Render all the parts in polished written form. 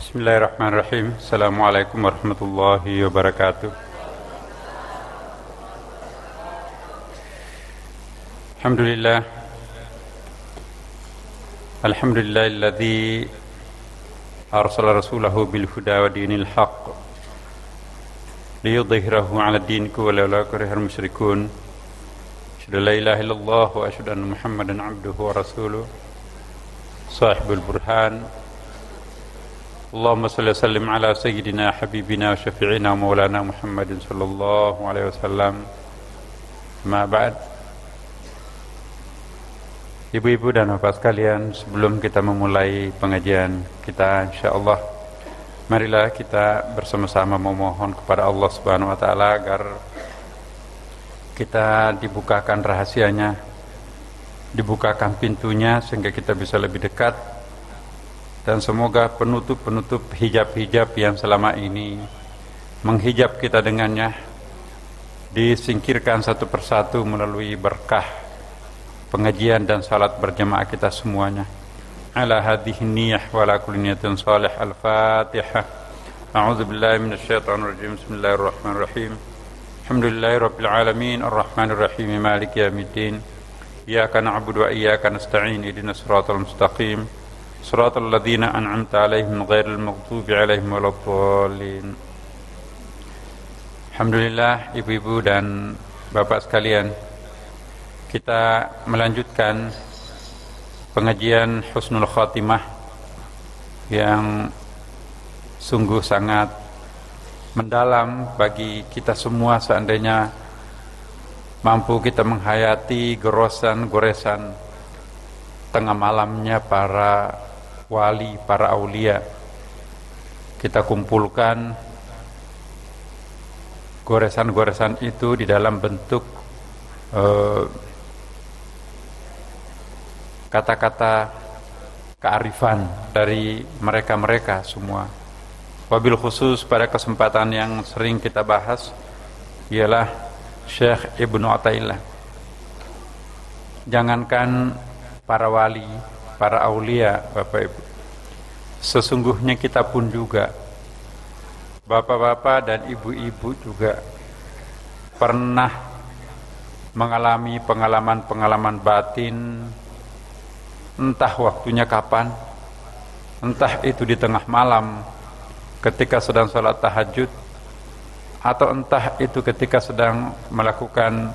Bismillahirrahmanirrahim. Assalamualaikum warahmatullahi wabarakatuh. Alhamdulillah. Alhamdulillahilladzi arsala rasulahu bil huda wa dinil haqq liyudhhirahu 'ala ad-din kullihi walau karihal musyrikun. Asyhadu an la ilaha illallah wa asyhadu anna Muhammadan 'abduhu wa rasuluh. Shahibul burhan. Allahumma salli wa sallim ala sayyidina habibina wa syafi'ina wa maulana Muhammadin sallallahu alaihi wasallam. Ma ba'd. Ibu-ibu dan bapak sekalian, sebelum kita memulai pengajian kita insyaallah, marilah kita bersama-sama memohon kepada Allah Subhanahu wa taala agar kita dibukakan rahasianya, dibukakan pintunya sehingga kita bisa lebih dekat. Dan semoga penutup-penutup hijab-hijab yang selama ini menghijab kita dengannya disingkirkan satu persatu melalui berkah pengajian dan salat berjamaah kita semuanya. Ala hadhihi niyyah wa ala kulli niyatin salih. Al-Fatihah. A'udzu billahi minasyaitonir rajim. Bismillahirrahmanirrahim. Alhamdulillahirabbil alamin arrahmanir rahim maliki yaumiddin. Iyyaka na'budu wa iyyaka nasta'in. Ihdinas siratal mustaqim. Shiratal ladzina an'amta 'alaihim ghairil maghdubi 'alaihim waladdallin. Alhamdulillah, ibu-ibu dan bapak sekalian, kita melanjutkan pengajian Husnul Khatimah yang sungguh sangat mendalam bagi kita semua seandainya mampu kita menghayati goresan-goresan tengah malamnya para wali, para aulia. Kita kumpulkan goresan-goresan itu di dalam bentuk kata-kata kearifan dari mereka-mereka semua. Wabil khusus pada kesempatan yang sering kita bahas ialah Syekh Ibnu Athaillah. Jangankan para wali, para aulia, Bapak Ibu, sesungguhnya kita pun juga, bapak-bapak dan ibu-ibu juga pernah mengalami pengalaman-pengalaman batin, entah waktunya kapan, entah itu di tengah malam ketika sedang sholat tahajud, atau entah itu ketika sedang melakukan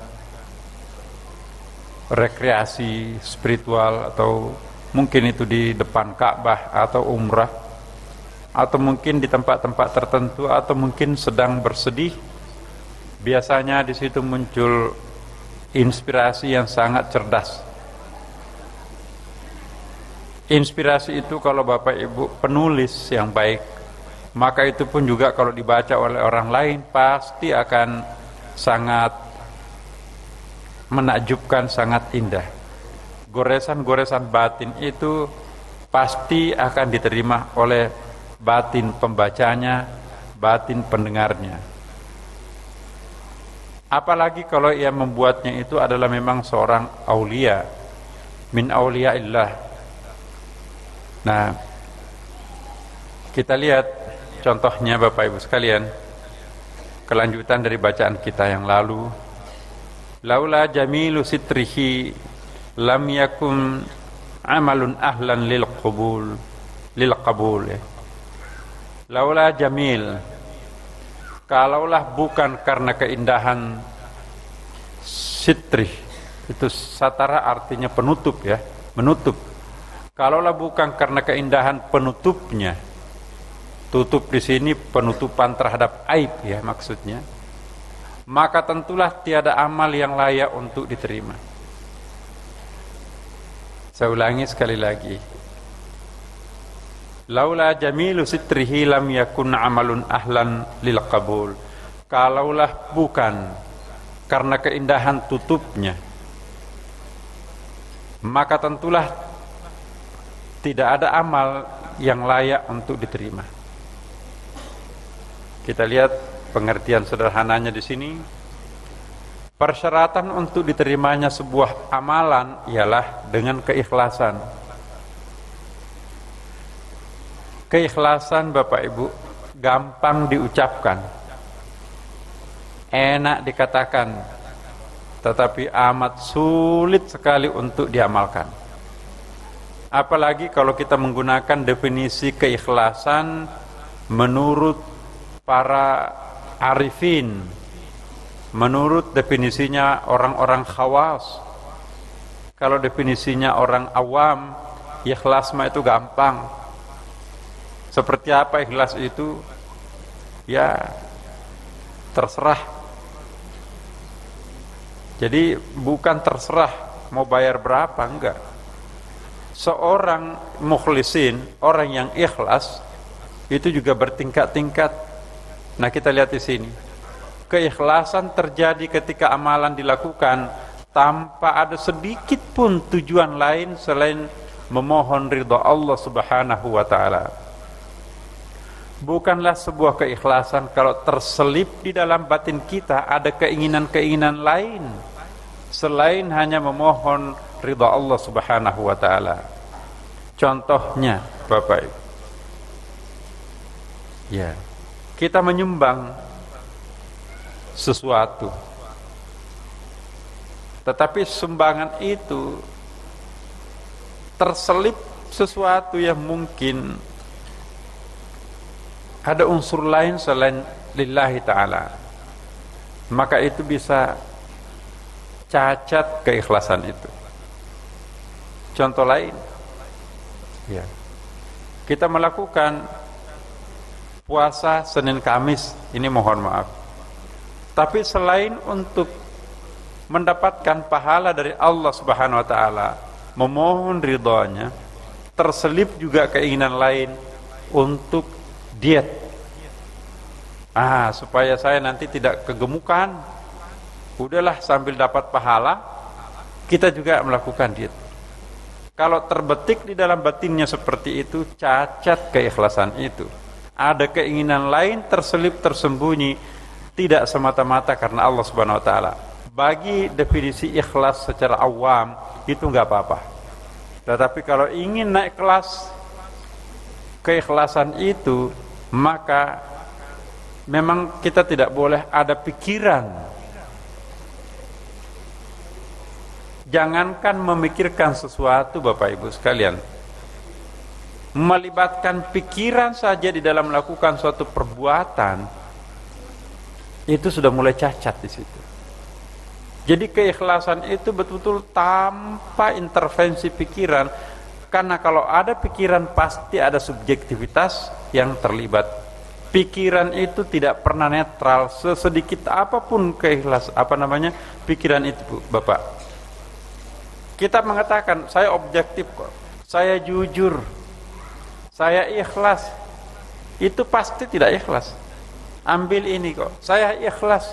rekreasi spiritual, atau mungkin itu di depan Ka'bah atau umrah, atau mungkin di tempat-tempat tertentu, atau mungkin sedang bersedih. Biasanya di situ muncul inspirasi yang sangat cerdas. Inspirasi itu kalau Bapak Ibu penulis yang baik, maka itu pun juga kalau dibaca oleh orang lain pasti akan sangat menakjubkan, sangat indah. Goresan-goresan batin itu pasti akan diterima oleh batin pembacanya, batin pendengarnya. Apalagi kalau ia membuatnya itu adalah memang seorang aulia min auliaillah. Nah, kita lihat contohnya Bapak Ibu sekalian, kelanjutan dari bacaan kita yang lalu. Laula jamilu sitrihi lam yakun amalun ahlan lil qabul ya. Laula jamil, kalaulah bukan karena keindahan sitrih, itu satara artinya penutup ya, menutup. Kalaulah bukan karena keindahan penutupnya, tutup di sini penutupan terhadap aib ya maksudnya, maka tentulah tiada amal yang layak untuk diterima. Saya ulangi sekali lagi. Laula jamilu sitrihi lam yakun amalun ahlan lil qabul. Kalaulah bukan karena keindahan tutupnya, maka tentulah tidak ada amal yang layak untuk diterima. Kita lihat pengertian sederhananya di sini. Persyaratan untuk diterimanya sebuah amalan ialah dengan keikhlasan. Keikhlasan Bapak Ibu gampang diucapkan, enak dikatakan, tetapi amat sulit sekali untuk diamalkan. Apalagi kalau kita menggunakan definisi keikhlasan menurut para arifin, menurut definisinya orang-orang khawas. Kalau definisinya orang awam, ikhlas mah itu gampang. Seperti apa ikhlas itu? Ya, terserah. Jadi bukan terserah mau bayar berapa, enggak. Seorang mukhlisin, orang yang ikhlas, itu juga bertingkat-tingkat. Nah, kita lihat di sini. Keikhlasan terjadi ketika amalan dilakukan tanpa ada sedikit pun tujuan lain selain memohon ridha Allah Subhanahu wa taala. Bukanlah sebuah keikhlasan kalau terselip di dalam batin kita ada keinginan-keinginan lain selain hanya memohon ridha Allah Subhanahu wa taala. Contohnya, Bapak Ibu. Ya, kita menyumbang sesuatu. Tetapi sumbangan itu terselip sesuatu yang mungkin ada unsur lain selain lillahi ta'ala, maka itu bisa cacat keikhlasan itu. Contoh lain, ya, kita melakukan puasa Senin Kamis, ini mohon maaf, tapi selain untuk mendapatkan pahala dari Allah Subhanahu wa ta'ala, memohon ridhonya, terselip juga keinginan lain untuk diet. Supaya saya nanti tidak kegemukan, udahlah sambil dapat pahala, kita juga melakukan diet. Kalau terbetik di dalam batinnya seperti itu, cacat keikhlasan itu. Ada keinginan lain terselip, tersembunyi, tidak semata-mata karena Allah Subhanahu wa taala. Bagi definisi ikhlas secara awam itu enggak apa-apa. Tetapi kalau ingin naik kelas keikhlasan itu, maka memang kita tidak boleh ada pikiran. Jangankan memikirkan sesuatu, Bapak Ibu sekalian, melibatkan pikiran saja di dalam melakukan suatu perbuatan itu sudah mulai cacat di situ. Jadi keikhlasan itu betul-betul tanpa intervensi pikiran. Karena kalau ada pikiran pasti ada subjektivitas yang terlibat. Pikiran itu tidak pernah netral, sesedikit apapun pikiran itu, Bapak. Kita mengatakan saya objektif kok, saya jujur, saya ikhlas. Itu pasti tidak ikhlas. Ambil ini kok, saya ikhlas.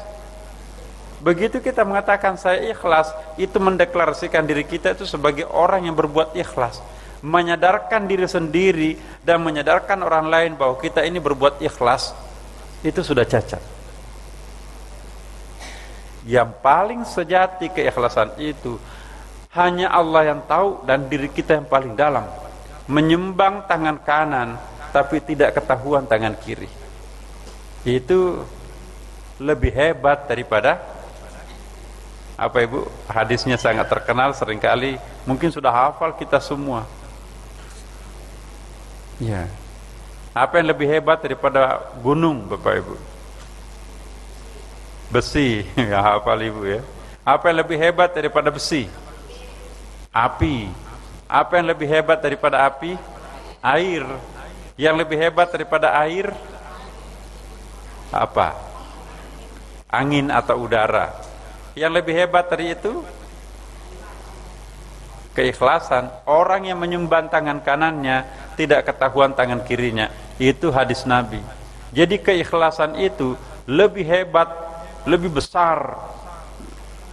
Begitu kita mengatakan saya ikhlas, itu mendeklarasikan diri kita itu sebagai orang yang berbuat ikhlas, menyadarkan diri sendiri dan menyadarkan orang lain bahwa kita ini berbuat ikhlas. Itu sudah cacat. Yang paling sejati keikhlasan itu hanya Allah yang tahu dan diri kita yang paling dalam. Menyumbang tangan kanan tapi tidak ketahuan tangan kiri, itu lebih hebat daripada apa Ibu? Hadisnya sangat terkenal, seringkali mungkin sudah hafal kita semua. Ya. Apa yang lebih hebat daripada gunung, Bapak Ibu? Besi. Ya, hafal Ibu ya. Apa yang lebih hebat daripada besi? Api. Apa yang lebih hebat daripada api? Air. Yang lebih hebat daripada air apa? Angin atau udara. Yang lebih hebat dari itu keikhlasan. Orang yang menyumbang tangan kanannya tidak ketahuan tangan kirinya. Itu hadis Nabi. Jadi keikhlasan itu lebih hebat, lebih besar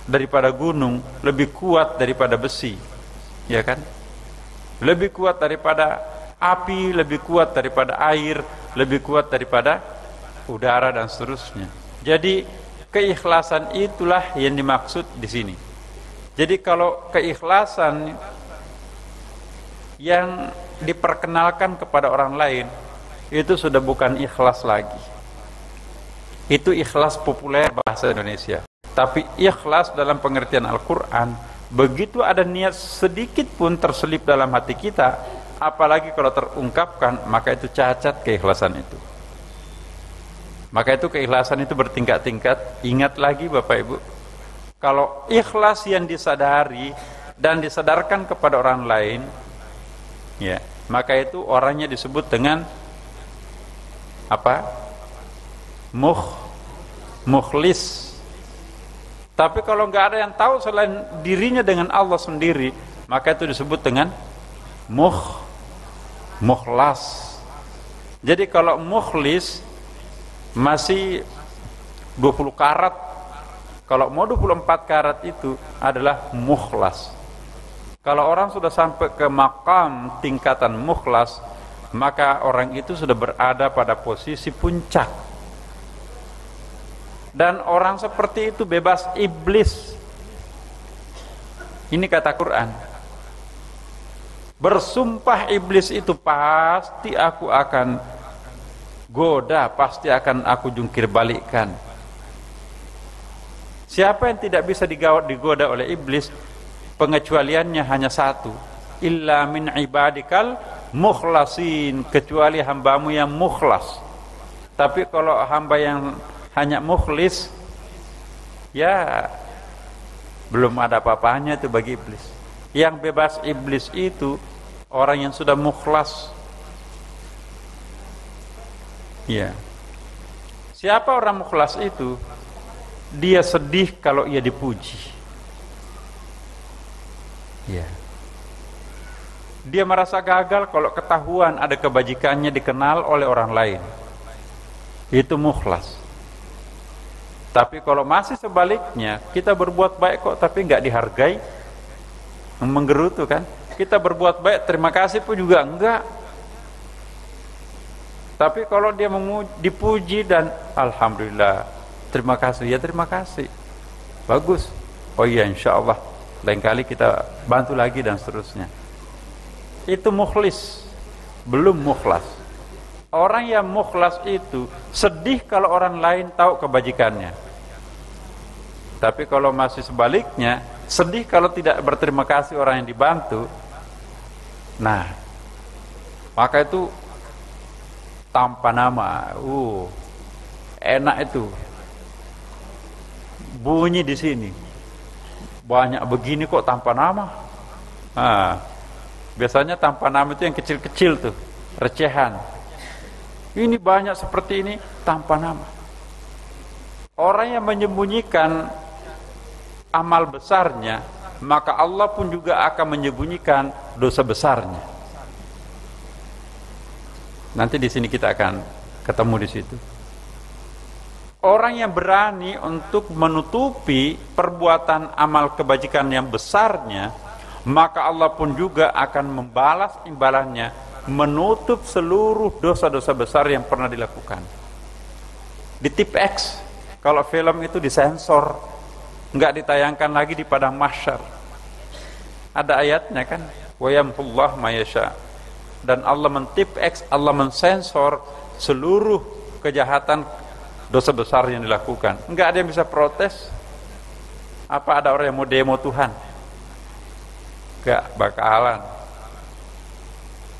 daripada gunung, lebih kuat daripada besi, ya kan? Lebih kuat daripada api, lebih kuat daripada air, lebih kuat daripada udara dan seterusnya. Jadi keikhlasan itulah yang dimaksud di sini. Jadi kalau keikhlasan yang diperkenalkan kepada orang lain itu sudah bukan ikhlas lagi. Itu ikhlas populer bahasa Indonesia. Tapi ikhlas dalam pengertian Al-Quran, begitu ada niat sedikit pun terselip dalam hati kita, apalagi kalau terungkapkan, maka itu cacat keikhlasan itu. Maka itu keikhlasan itu bertingkat-tingkat. Ingat lagi Bapak Ibu, kalau ikhlas yang disadari dan disadarkan kepada orang lain, ya, maka itu orangnya disebut dengan apa? Mukhlis. Tapi kalau nggak ada yang tahu selain dirinya dengan Allah sendiri, maka itu disebut dengan mukhlas. Jadi kalau mukhlis masih 20 karat, kalau mau 24 karat itu adalah mukhlas. Kalau orang sudah sampai ke makam tingkatan mukhlas, maka orang itu sudah berada pada posisi puncak. Dan orang seperti itu bebas iblis. Ini kata Quran. Bersumpah iblis itu, pasti aku akan goda, pasti akan aku jungkir balikkan. Siapa yang tidak bisa digoda oleh iblis, pengecualiannya hanya satu, illa min ibadikal mukhlasin, kecuali hambamu yang mukhlas. Tapi kalau hamba yang hanya mukhlis, ya belum ada apa-apanya itu bagi iblis. Yang bebas iblis itu orang yang sudah mukhlas. Ya. Siapa orang mukhlas itu? Dia sedih kalau ia dipuji. Ya. Dia merasa gagal kalau ketahuan ada kebajikannya dikenal oleh orang lain. Itu mukhlas. Tapi kalau masih sebaliknya, kita berbuat baik kok tapi nggak dihargai, menggerutu kan? Kita berbuat baik, terima kasih pun juga enggak. Tapi kalau dia dipuji dan alhamdulillah, terima kasih, ya terima kasih, bagus, oh iya insyaallah lain kali kita bantu lagi dan seterusnya. Itu mukhlis, belum mukhlas. Orang yang mukhlas itu sedih kalau orang lain tahu kebajikannya. Tapi kalau masih sebaliknya, sedih kalau tidak berterima kasih orang yang dibantu. Nah, maka itu tanpa nama, enak itu. Bunyi di sini. Banyak begini kok tanpa nama. Biasanya tanpa nama itu yang kecil-kecil tuh, recehan. Ini banyak seperti ini tanpa nama. Orang yang menyembunyikan amal besarnya, maka Allah pun juga akan menyembunyikan dosa besarnya. Nanti di sini kita akan ketemu di situ. Orang yang berani untuk menutupi perbuatan amal kebajikan yang besarnya, maka Allah pun juga akan membalas imbalannya, menutup seluruh dosa-dosa besar yang pernah dilakukan. Di tip X, kalau film itu disensor, nggak ditayangkan lagi di padang mahsyar. Ada ayatnya kan, wa yamhullah ma yasha. Dan Allah mentip X, Allah mensensor seluruh kejahatan dosa besar yang dilakukan. Enggak ada yang bisa protes. Apa ada orang yang mau demo Tuhan? Enggak bakalan.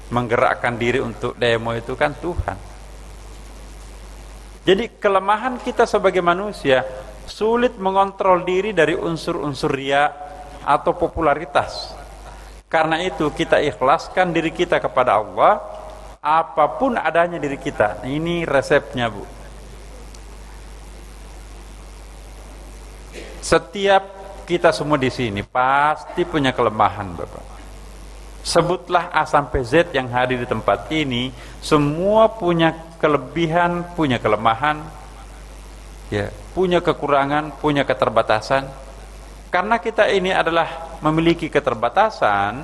Menggerakkan diri untuk demo itu kan Tuhan. Jadi kelemahan kita sebagai manusia, sulit mengontrol diri dari unsur-unsur riya atau popularitas. Karena itu kita ikhlaskan diri kita kepada Allah, apapun adanya diri kita. Ini resepnya, Bu. Setiap kita semua di sini pasti punya kelemahan, Bapak. Sebutlah A sampai Z yang hadir di tempat ini, semua punya kelebihan, punya kelemahan, ya, punya kekurangan, punya keterbatasan. Karena kita ini adalah memiliki keterbatasan,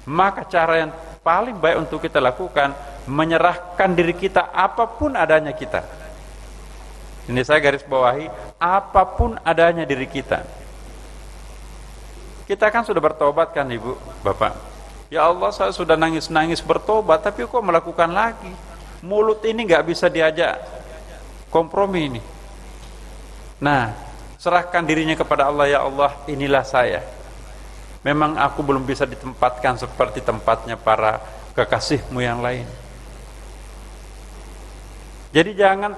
maka cara yang paling baik untuk kita lakukan, menyerahkan diri kita apapun adanya kita. Ini saya garis bawahi, apapun adanya diri kita. Kita kan sudah bertobat kan Ibu, Bapak? Ya Allah, saya sudah nangis-nangis bertobat, tapi kok melakukan lagi? Mulut ini nggak bisa diajak kompromi ini. Nah, serahkan dirinya kepada Allah. Ya Allah, inilah saya. Memang aku belum bisa ditempatkan seperti tempatnya para kekasihmu yang lain. Jadi jangan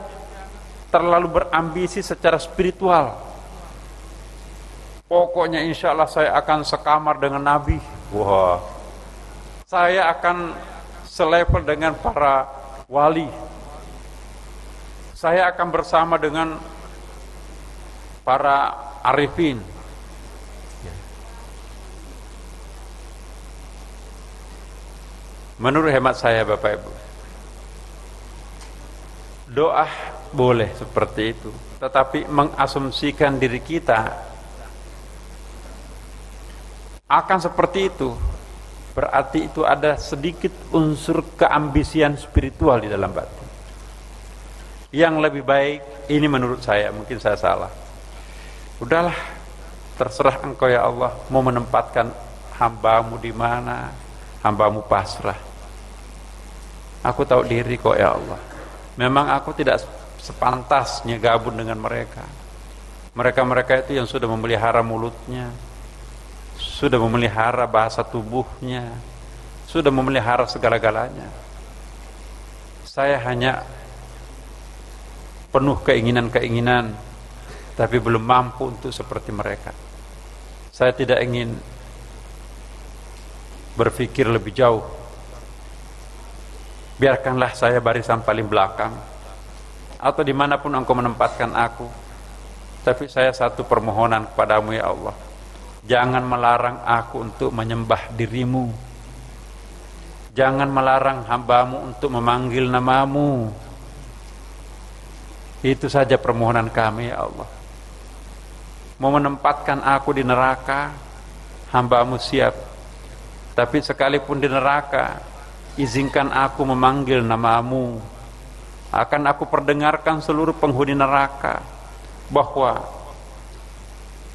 terlalu berambisi secara spiritual. Pokoknya insya Allah saya akan sekamar dengan Nabi. Wah, saya akan selevel dengan para wali. Saya akan bersama dengan para arifin. Menurut hemat saya Bapak Ibu, doa boleh seperti itu, tetapi mengasumsikan diri kita akan seperti itu, berarti itu ada sedikit unsur keambisian spiritual di dalam batin. Yang lebih baik, ini menurut saya, mungkin saya salah, udahlah, terserah engkau ya Allah, mau menempatkan hambamu di mana, hambamu pasrah. Aku tahu diri kok ya Allah. Memang aku tidak sepantasnya gabung dengan mereka. Mereka-mereka itu yang sudah memelihara mulutnya, sudah memelihara bahasa tubuhnya, sudah memelihara segala-galanya. Saya hanya penuh keinginan-keinginan, tapi belum mampu untuk seperti mereka. Saya tidak ingin berpikir lebih jauh. Biarkanlah saya barisan paling belakang, atau dimanapun engkau menempatkan aku. Tapi saya satu permohonan kepadamu ya Allah, jangan melarang aku untuk menyembah dirimu, jangan melarang hambamu untuk memanggil namamu. Itu saja permohonan kami ya Allah. Mau menempatkan aku di neraka, hambamu siap. Tapi sekalipun di neraka, izinkan aku memanggil namamu. Akan aku perdengarkan seluruh penghuni neraka bahwa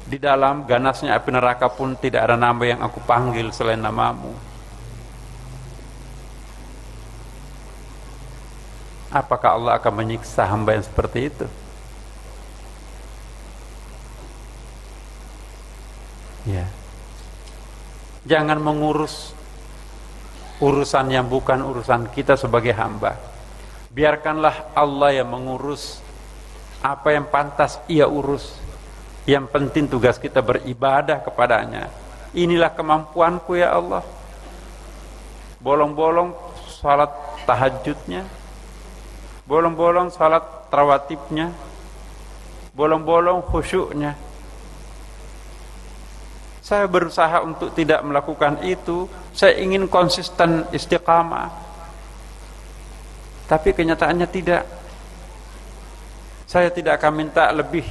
di dalam ganasnya api neraka pun tidak ada nama yang aku panggil selain namamu. Apakah Allah akan menyiksa hamba yang seperti itu? Ya. Jangan mengurus urusan yang bukan urusan kita sebagai hamba. Biarkanlah Allah yang mengurus. Apa yang pantas ia urus. Yang penting tugas kita beribadah kepadanya. Inilah kemampuanku ya Allah. Bolong-bolong salat tahajudnya, bolong-bolong salat rawatibnya, bolong-bolong khusyuknya. Saya berusaha untuk tidak melakukan itu. Saya ingin konsisten istiqamah, tapi kenyataannya tidak. Saya tidak akan minta lebih.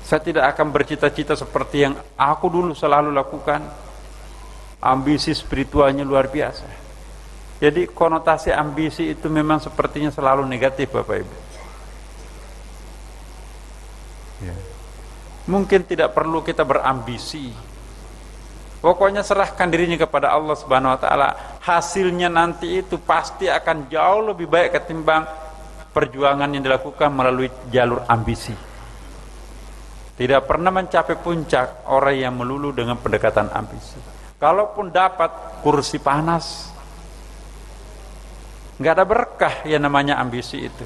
Saya tidak akan bercita-cita seperti yang aku dulu selalu lakukan. Ambisi spiritualnya luar biasa. Jadi konotasi ambisi itu memang sepertinya selalu negatif Bapak Ibu. Ya. Mungkin tidak perlu kita berambisi. Pokoknya serahkan dirinya kepada Allah Subhanahu wa taala. Hasilnya nanti itu pasti akan jauh lebih baik ketimbang perjuangan yang dilakukan melalui jalur ambisi. Tidak pernah mencapai puncak orang yang melulu dengan pendekatan ambisi. Kalaupun dapat kursi panas, nggak ada berkah yang namanya ambisi itu.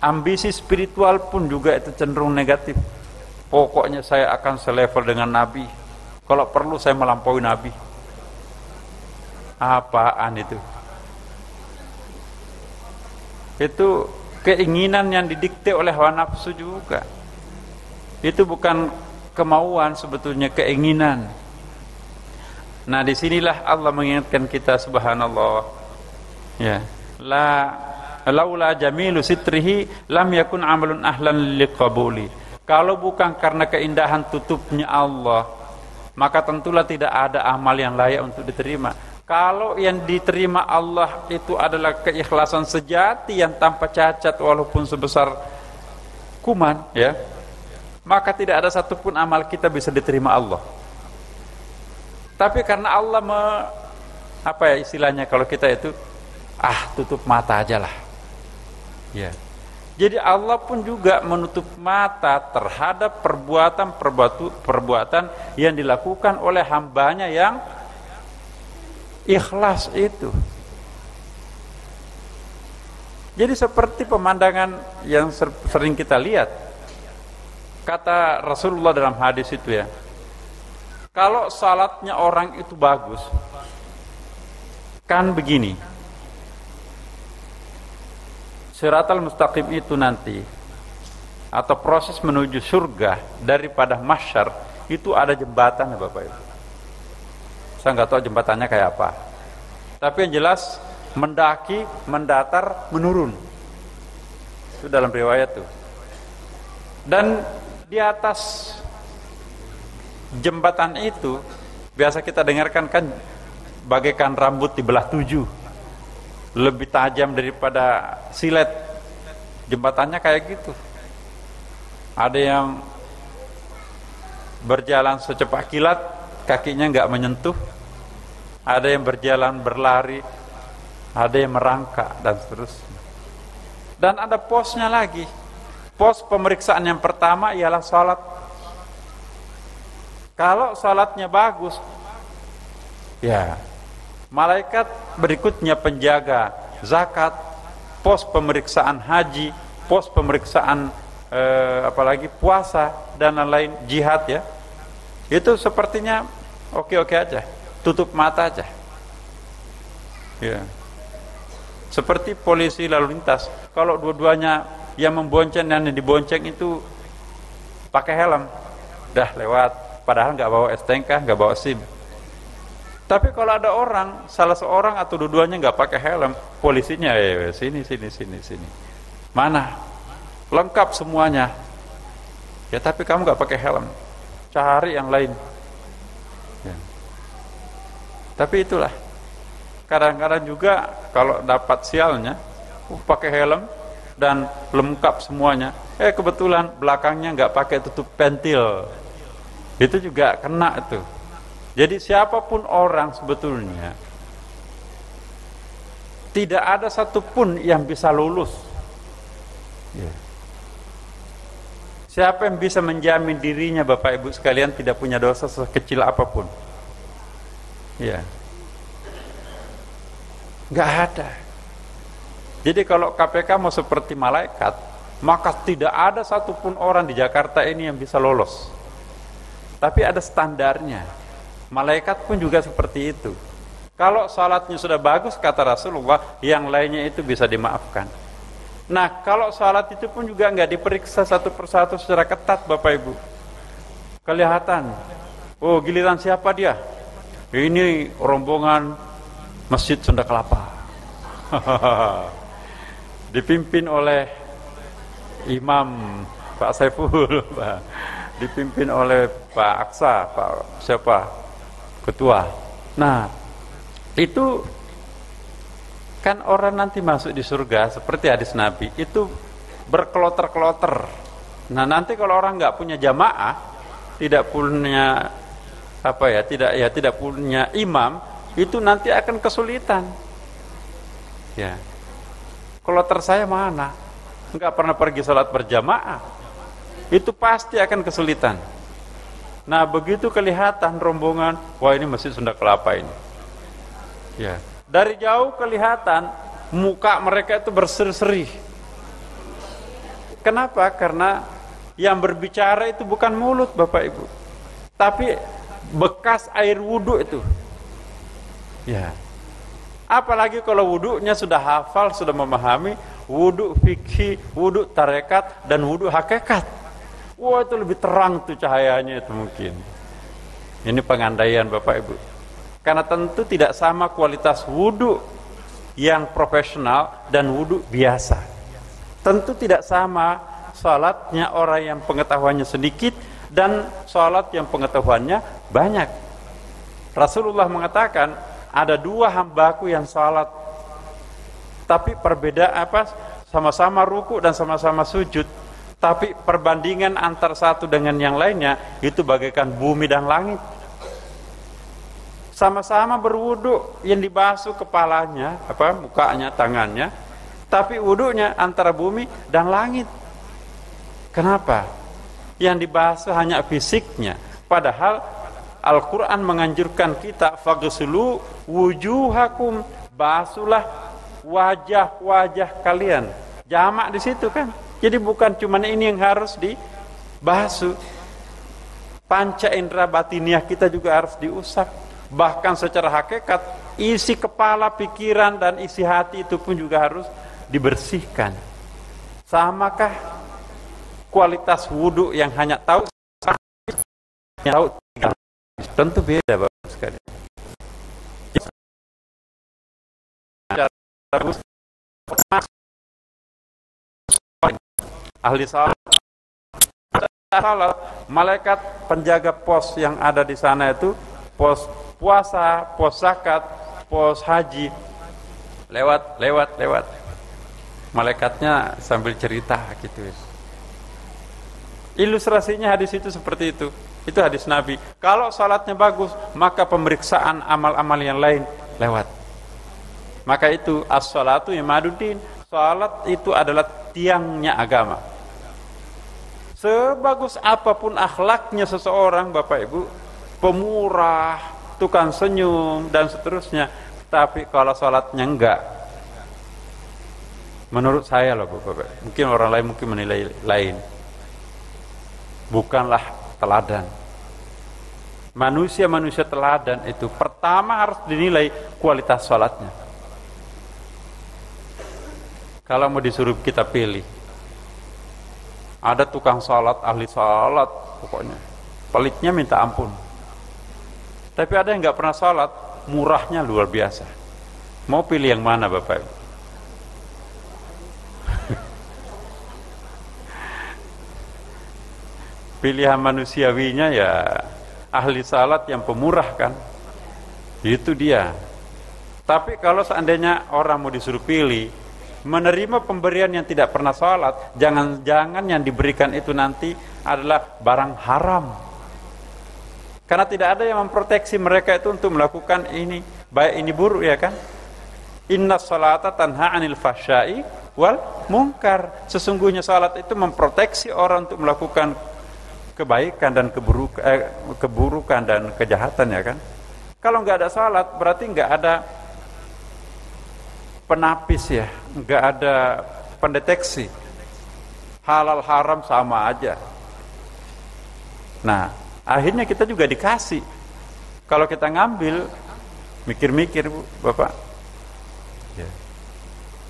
Ambisi spiritual pun juga itu cenderung negatif. Pokoknya saya akan selevel dengan Nabi. Kalau perlu saya melampaui Nabi. Apaan itu? Itu keinginan yang didikte oleh hawa nafsu juga. Itu bukan kemauan, sebetulnya keinginan. Nah, disinilah Allah mengingatkan kita, subhanallah. Ya, laula jamilu sitrihi lam yakun amalun ahlan liqabuli. Kalau bukan karena keindahan tutupnya Allah, maka tentulah tidak ada amal yang layak untuk diterima. Kalau yang diterima Allah itu adalah keikhlasan sejati yang tanpa cacat walaupun sebesar kuman, ya, maka tidak ada satupun amal kita bisa diterima Allah. Tapi karena Allah apa ya istilahnya kalau kita itu tutup mata aja lah. Ya. Jadi Allah pun juga menutup mata terhadap perbuatan yang dilakukan oleh hambanya yang ikhlas itu. Jadi seperti pemandangan yang sering kita lihat. Kata Rasulullah dalam hadis itu ya, kalau salatnya orang itu bagus, kan begini, Siratal Mustaqim itu nanti, atau proses menuju surga daripada mahsyar itu ada jembatan ya Bapak Ibu. Saya nggak tahu jembatannya kayak apa, tapi yang jelas mendaki, mendatar, menurun. Itu dalam riwayat tuh. Dan di atas jembatan itu biasa kita dengarkan kan bagaikan rambut dibelah 7, lebih tajam daripada silet. Jembatannya kayak gitu. Ada yang berjalan secepat kilat, kakinya nggak menyentuh. Ada yang berjalan berlari, ada yang merangkak dan seterusnya. Dan ada posnya lagi. Pos pemeriksaan yang pertama ialah salat. Kalau salatnya bagus, ya malaikat berikutnya penjaga zakat, pos pemeriksaan haji, pos pemeriksaan apalagi puasa dan lain-lain, jihad ya. Itu sepertinya oke-oke aja, tutup mata aja. Ya. Seperti polisi lalu lintas, kalau dua-duanya yang membonceng dan yang dibonceng itu pakai helm, dah lewat, padahal nggak bawa STNK, nggak bawa SIM. Tapi kalau ada orang, salah seorang atau dua-duanya nggak pakai helm, polisinya sini, mana? Lengkap semuanya. Ya tapi kamu nggak pakai helm, cari yang lain. Ya. Tapi itulah. Kadang-kadang juga kalau dapat sialnya, pakai helm dan lengkap semuanya. Kebetulan belakangnya nggak pakai tutup pentil, itu juga kena itu. Jadi siapapun orang sebetulnya tidak ada satupun yang bisa lulus. Ya. Siapa yang bisa menjamin dirinya Bapak Ibu sekalian tidak punya dosa sekecil apapun? Ya, nggak ada. Jadi kalau KPK mau seperti malaikat, maka tidak ada satupun orang di Jakarta ini yang bisa lolos. Tapi ada standarnya. Malaikat pun juga seperti itu. Kalau salatnya sudah bagus, kata Rasulullah, yang lainnya itu bisa dimaafkan. Nah, kalau salat itu pun juga nggak diperiksa satu persatu secara ketat, Bapak Ibu. Kelihatan, oh giliran siapa dia? Ini rombongan Masjid Sunda Kelapa. Dipimpin oleh Imam Pak Saiful, dipimpin oleh Pak Aksa, Pak siapa ketua. Nah itu kan orang nanti masuk di surga seperti hadis Nabi itu berkloter-kloter. Nah nanti kalau orang nggak punya jamaah, tidak punya tidak punya imam, itu nanti akan kesulitan. Ya. Kloter saya mana? Enggak pernah pergi salat berjamaah. Itu pasti akan kesulitan. Nah, begitu kelihatan rombongan, wah ini Masjid Sunda Kelapa ini. Ya. Dari jauh kelihatan muka mereka itu berseri-seri. Kenapa? Karena yang berbicara itu bukan mulut Bapak Ibu, tapi bekas air wudhu itu. Ya. Apalagi kalau wudhunya sudah hafal, sudah memahami wudhu fikih, wudhu tarekat, dan wudhu hakikat. Wah itu lebih terang tuh cahayanya itu mungkin. Ini pengandaian Bapak Ibu. Karena tentu tidak sama kualitas wudhu yang profesional dan wudhu biasa. Tentu tidak sama salatnya orang yang pengetahuannya sedikit dan salat yang pengetahuannya banyak. Rasulullah mengatakan, ada dua hambaku yang salat, tapi sama-sama ruku dan sama-sama sujud, tapi perbandingan antar satu dengan yang lainnya itu bagaikan bumi dan langit. Sama-sama berwudu, yang dibasuh kepalanya, mukanya, tangannya, tapi wudunya antara bumi dan langit. Kenapa? Yang dibasuh hanya fisiknya, padahal Al-Quran menganjurkan kita faghsulu wujuhakum, basuhlah wajah-wajah kalian. Jamak di situ kan. Jadi bukan cuma ini yang harus dibasuh. Panca indera batiniah kita juga harus diusap. Bahkan secara hakikat isi kepala, pikiran dan isi hati itu pun juga harus dibersihkan. Samakah kualitas wudu yang hanya tahu tentu beda Bapak sekalian. Ahli salat, malaikat penjaga pos yang ada di sana itu pos puasa, pos zakat, pos haji, lewat. Malaikatnya sambil cerita gitu. Ilustrasinya hadis itu seperti itu. Itu hadis Nabi. Kalau salatnya bagus, maka pemeriksaan amal-amal yang lain lewat. Maka itu as-salatu imaduddin. Salat itu adalah tiangnya agama. Sebagus apapun akhlaknya seseorang, Bapak Ibu, pemurah, tukang senyum dan seterusnya, tapi kalau salatnya enggak, menurut saya loh Bapak, mungkin orang lain mungkin menilai lain, bukanlah teladan. Manusia teladan itu pertama harus dinilai kualitas salatnya. Kalau mau disuruh kita pilih, ada tukang salat, ahli salat, pokoknya peliknya minta ampun. Tapi ada yang nggak pernah salat, murahnya luar biasa. Mau pilih yang mana Bapak Ibu? Pilihan manusiawinya ya ahli salat yang pemurah kan, itu dia. Tapi kalau seandainya orang mau disuruh pilih, menerima pemberian yang tidak pernah salat, jangan-jangan yang diberikan itu nanti adalah barang haram. Karena tidak ada yang memproteksi mereka itu untuk melakukan ini, baik ini buruk ya kan. Inna salata tanha 'anil fahsya'i wal munkar. Sesungguhnya salat itu memproteksi orang untuk melakukan kebaikan dan keburukan dan kejahatan ya kan. Kalau nggak ada salat berarti nggak ada penapis ya, nggak ada pendeteksi. Halal haram sama aja. Nah, akhirnya kita juga dikasih. Kalau kita ngambil, mikir-mikir Bu, Bapak. Ya.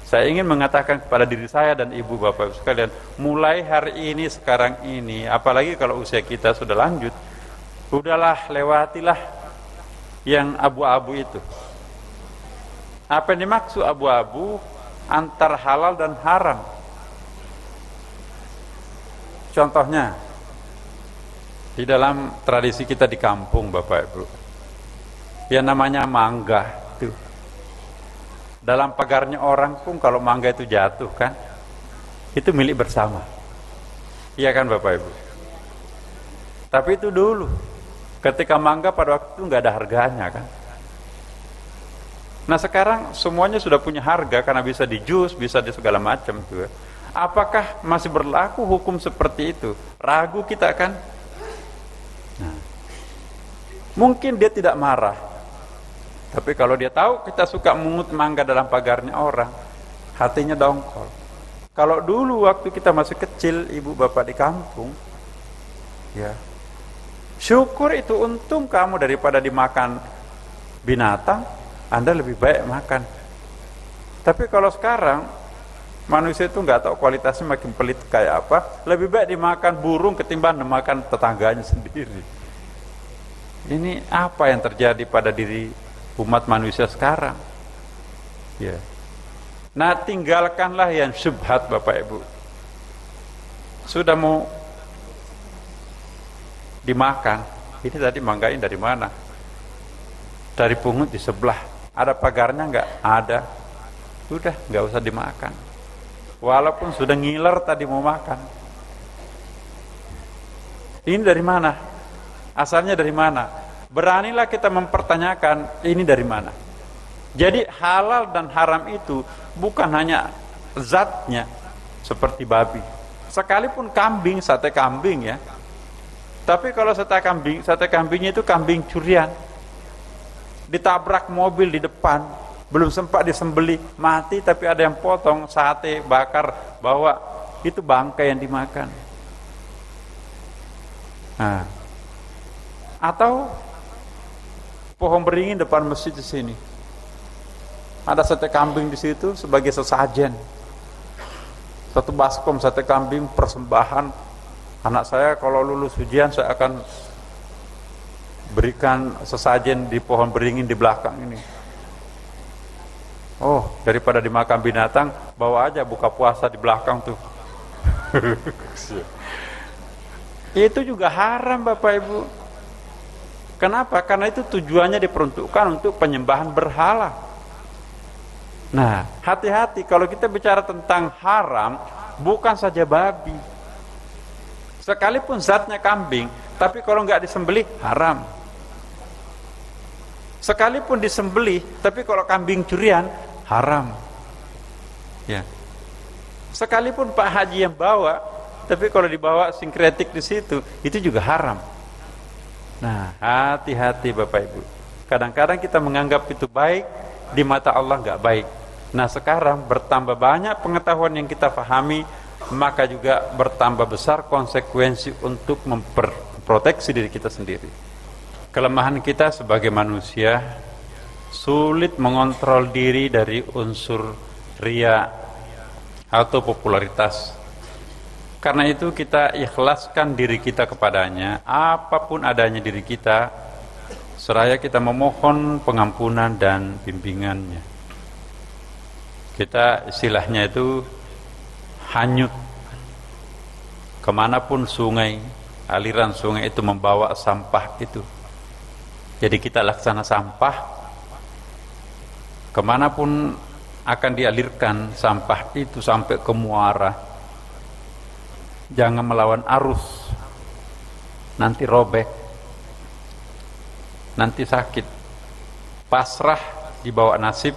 Saya ingin mengatakan kepada diri saya dan ibu bapak sekalian, mulai hari ini, sekarang ini, apalagi kalau usia kita sudah lanjut, udahlah lewatilah yang abu-abu itu. Apa yang dimaksud abu-abu? Antar halal dan haram. Contohnya, di dalam tradisi kita di kampung Bapak Ibu, yang namanya mangga itu, dalam pagarnya orang pun kalau mangga itu jatuh kan, itu milik bersama. Iya kan Bapak Ibu? Tapi itu dulu, ketika mangga pada waktu itu nggak ada harganya kan. Nah sekarang semuanya sudah punya harga karena bisa di jus, bisa di segala macam tuh. Apakah masih berlaku hukum seperti itu? Ragu kita kan? Nah, mungkin dia tidak marah, tapi kalau dia tahu kita suka mengut mangga dalam pagarnya orang, hatinya dongkol. Kalau dulu waktu kita masih kecil, ibu bapak di kampung, ya syukur itu, untung kamu daripada dimakan binatang, Anda lebih baik makan. Tapi kalau sekarang manusia itu nggak tahu kualitasnya, makin pelit kayak apa, lebih baik dimakan burung ketimbang dimakan tetangganya sendiri. Ini apa yang terjadi pada diri umat manusia sekarang? Ya. Nah, tinggalkanlah yang syubhat Bapak Ibu. Sudah mau dimakan, ini tadi manggain dari mana? Dari pungut di sebelah. Ada pagarnya nggak? Ada. Sudah, nggak usah dimakan. Walaupun sudah ngiler tadi mau makan. Ini dari mana? Asalnya dari mana? beranilah kita mempertanyakan ini dari mana. Jadi halal dan haram itu bukan hanya zatnya seperti babi. Sekalipun kambing, sate kambing ya. Tapi kalau sate kambingnya itu kambing curian. Ditabrak mobil di depan, belum sempat disembelih, mati tapi ada yang potong, sate, bakar, bawa, itu bangkai yang dimakan. Nah, atau pohon beringin depan masjid di sini. Ada sate kambing di situ sebagai sesajen. Satu baskom sate kambing persembahan. Anak saya kalau lulus ujian saya akan berikan sesajen di pohon beringin di belakang ini. Oh, daripada dimakan binatang, bawa aja buka puasa di belakang tuh. Itu juga haram Bapak Ibu. Kenapa? Karena itu tujuannya diperuntukkan untuk penyembahan berhala. Nah, hati-hati kalau kita bicara tentang haram, bukan saja babi. Sekalipun zatnya kambing, tapi kalau nggak disembelih haram. Sekalipun disembelih, tapi kalau kambing curian haram. Ya. Sekalipun Pak Haji yang bawa, tapi kalau dibawa sinkretik di situ, itu juga haram. Nah, hati-hati Bapak Ibu. Kadang-kadang kita menganggap itu baik, di mata Allah nggak baik. Nah, sekarang bertambah banyak pengetahuan yang kita pahami, maka juga bertambah besar konsekuensi untuk memproteksi diri kita sendiri. Kelemahan kita sebagai manusia, sulit mengontrol diri dari unsur riya atau popularitas. Karena itu kita ikhlaskan diri kita kepadanya, apapun adanya diri kita, seraya kita memohon pengampunan dan bimbingannya. Kita istilahnya itu hanyut. Kemanapun sungai, aliran sungai itu membawa sampah itu. Jadi kita laksana sampah, kemanapun akan dialirkan sampah itu sampai ke muara. Jangan melawan arus, nanti robek, nanti sakit. Pasrah dibawa nasib,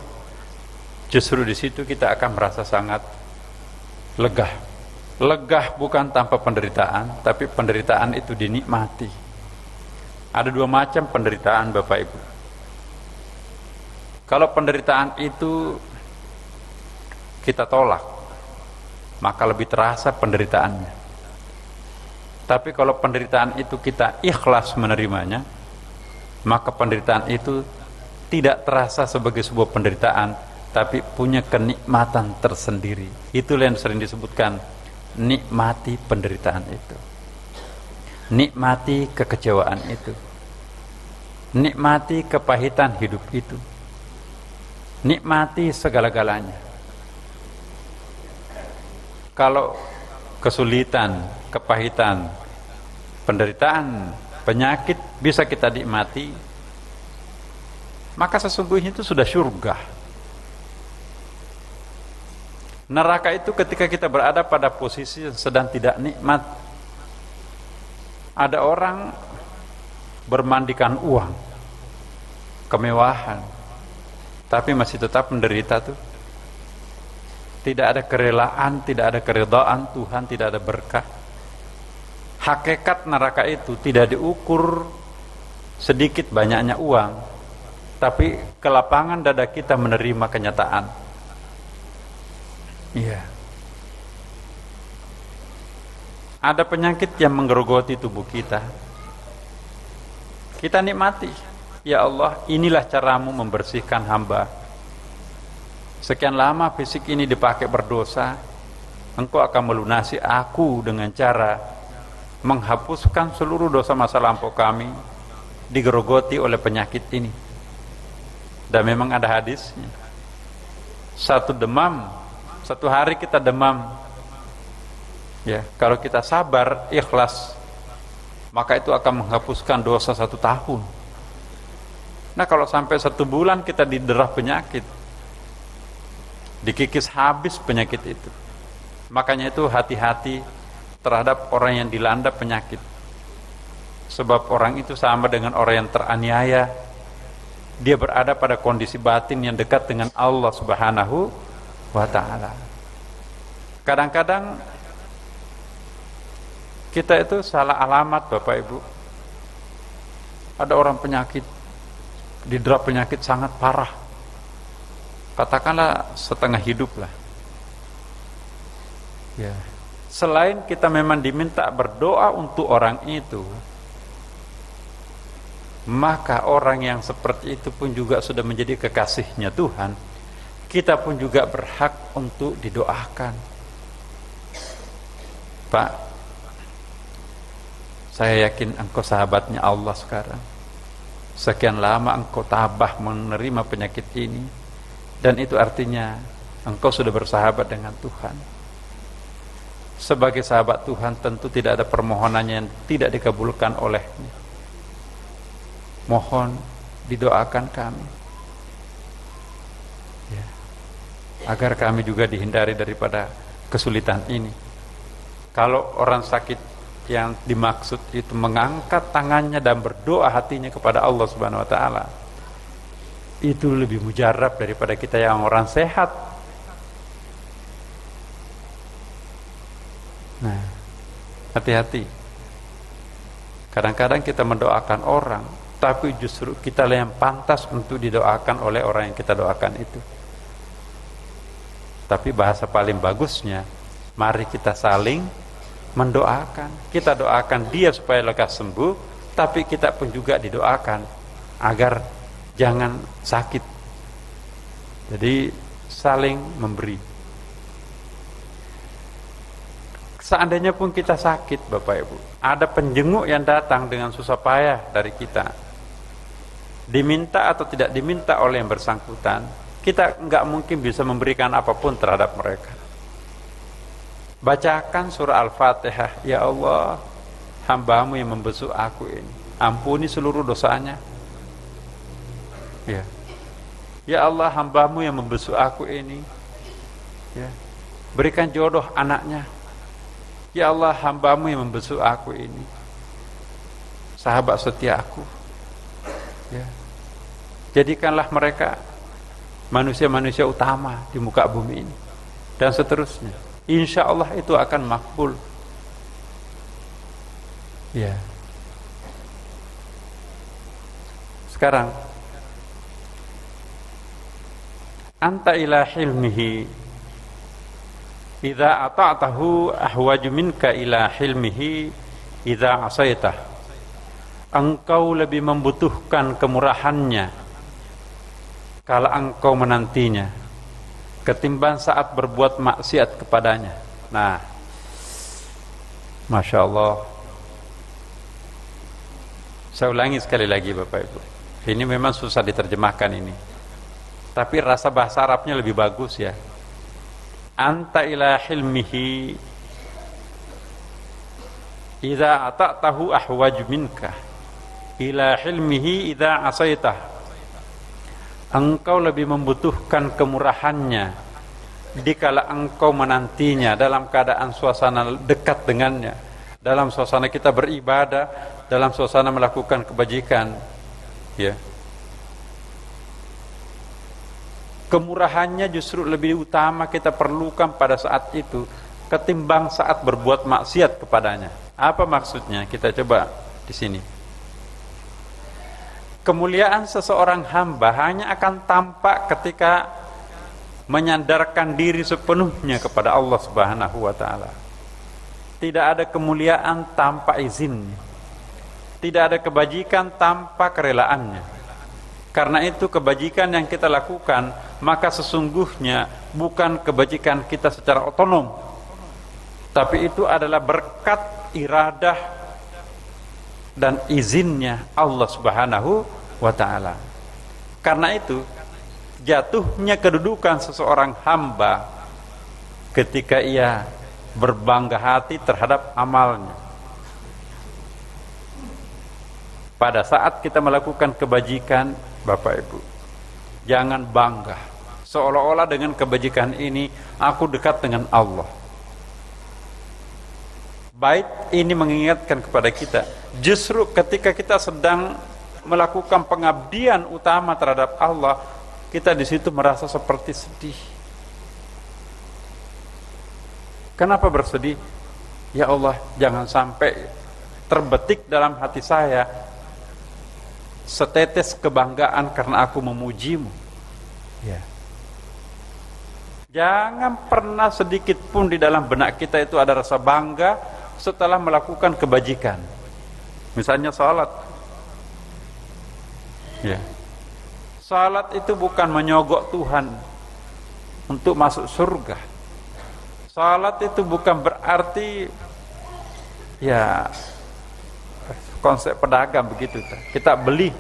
justru di situ kita akan merasa sangat lega. Lega bukan tanpa penderitaan, tapi penderitaan itu dinikmati. Ada dua macam penderitaan Bapak Ibu. Kalau penderitaan itu kita tolak, maka lebih terasa penderitaannya. Tapi kalau penderitaan itu kita ikhlas menerimanya, maka penderitaan itu tidak terasa sebagai sebuah penderitaan, tapi punya kenikmatan tersendiri. Itulah yang sering disebutkan, nikmati penderitaan itu, nikmati kekecewaan itu, nikmati kepahitan hidup itu, nikmati segala-galanya. Kalau kesulitan, kepahitan, penderitaan, penyakit bisa kita nikmati, maka sesungguhnya itu sudah surga. Neraka itu ketika kita berada pada posisi yang sedang tidak nikmat. Ada orang bermandikan uang, kemewahan, tapi masih tetap menderita tuh. Tidak ada kerelaan, tidak ada keridhaan Tuhan, tidak ada berkah. Hakikat neraka itu tidak diukur sedikit banyaknya uang, tapi kelapangan dada kita menerima kenyataan. Iya. Ada penyakit yang menggerogoti tubuh kita. Kita nikmati. Ya Allah, inilah caramu membersihkan hamba. Sekian lama fisik ini dipakai berdosa, Engkau akan melunasi aku dengan cara menghapuskan seluruh dosa masa lampau kami, digerogoti oleh penyakit ini. Dan memang ada hadisnya. Satu hari kita demam, ya, kalau kita sabar, ikhlas, maka itu akan menghapuskan dosa 1 tahun. Nah, kalau sampai 1 bulan kita diderah penyakit, dikikis habis penyakit itu. Makanya itu hati-hati terhadap orang yang dilanda penyakit. Sebab orang itu sama dengan orang yang teraniaya. Dia berada pada kondisi batin yang dekat dengan Allah Subhanahu wa ta'ala. Kadang-kadang kita itu salah alamat, Bapak Ibu. Ada orang penyakit, didera penyakit sangat parah, katakanlah setengah hidup lah ya. Selain kita memang diminta berdoa untuk orang itu, maka orang yang seperti itu pun juga sudah menjadi kekasihnya Tuhan. Kita pun juga berhak untuk didoakan. Pak, saya yakin engkau sahabatnya Allah sekarang. Sekian lama engkau tabah menerima penyakit ini, dan itu artinya engkau sudah bersahabat dengan Tuhan. Sebagai sahabat Tuhan tentu tidak ada permohonannya yang tidak dikabulkan olehnya. Mohon didoakan kami ya, agar kami juga dihindari daripada kesulitan ini. Kalau orang sakit yang dimaksud itu mengangkat tangannya dan berdoa hatinya kepada Allah Subhanahu wa ta'ala, itu lebih mujarab daripada kita yang orang sehat. Nah, hati-hati. Kadang-kadang kita mendoakan orang, tapi justru kita yang pantas untuk didoakan oleh orang yang kita doakan itu. Tapi bahasa paling bagusnya, mari kita saling mendoakan. Kita doakan dia supaya lekas sembuh, tapi kita pun juga didoakan agar jangan sakit. Jadi saling memberi. Seandainya pun kita sakit, Bapak Ibu, ada penjenguk yang datang dengan susah payah dari kita, diminta atau tidak diminta oleh yang bersangkutan, kita nggak mungkin bisa memberikan apapun terhadap mereka. Bacakan surah Al-Fatihah. Ya Allah, hamba-Mu yang membesuk aku ini, ampuni seluruh dosanya. Ya, ya Allah, hamba-Mu yang membesuk aku ini, ya, berikan jodoh anaknya. Ya Allah, hamba-Mu yang membesuk aku ini, sahabat setia aku. Ya, jadikanlah mereka manusia-manusia utama di muka bumi ini, dan seterusnya. Insya Allah itu akan makbul. Ya. Sekarang, anta ila hilmihi idza ata'tahu ahwaju minka ila hilmihi idza asaitah. Engkau lebih membutuhkan kemurahannya kalau engkau menantinya ketimbang saat berbuat maksiat kepadanya. Nah, Masya Allah. Saya ulangi sekali lagi Bapak Ibu, ini memang susah diterjemahkan ini, tapi rasa bahasa Arabnya lebih bagus ya. Anta ila hilmihi idza ata'tahu ahwaj minka ila hilmihi idza asaitah. Engkau lebih membutuhkan kemurahannya dikala engkau menantinya dalam keadaan suasana dekat dengannya, dalam suasana kita beribadah, dalam suasana melakukan kebajikan, ya. Kemurahannya justru lebih utama kita perlukan pada saat itu ketimbang saat berbuat maksiat kepadanya. Apa maksudnya? Kita coba di sini. Kemuliaan seseorang hamba hanya akan tampak ketika menyandarkan diri sepenuhnya kepada Allah Subhanahu wa ta'ala. Tidak ada kemuliaan tanpa izinnya. Tidak ada kebajikan tanpa kerelaannya. Karena itu kebajikan yang kita lakukan, maka sesungguhnya bukan kebajikan kita secara otonom, tapi itu adalah berkat iradah dan izinnya Allah Subhanahu wa ta'ala. Karena itu jatuhnya kedudukan seseorang hamba ketika ia berbangga hati terhadap amalnya. Pada saat kita melakukan kebajikan, Bapak Ibu, jangan bangga seolah-olah dengan kebajikan ini aku dekat dengan Allah. Bait ini mengingatkan kepada kita, Justru ketika kita sedang melakukan pengabdian utama terhadap Allah, kita di situ merasa seperti sedih. Kenapa bersedih? Ya Allah, jangan sampai terbetik dalam hati saya setetes kebanggaan karena aku memujimu. Ya. Jangan pernah sedikit pun di dalam benak kita itu ada rasa bangga setelah melakukan kebajikan. Misalnya salat. Ya. Salat itu bukan menyogok Tuhan untuk masuk surga. Salat itu bukan berarti ya konsep pedagang begitu. Kita beli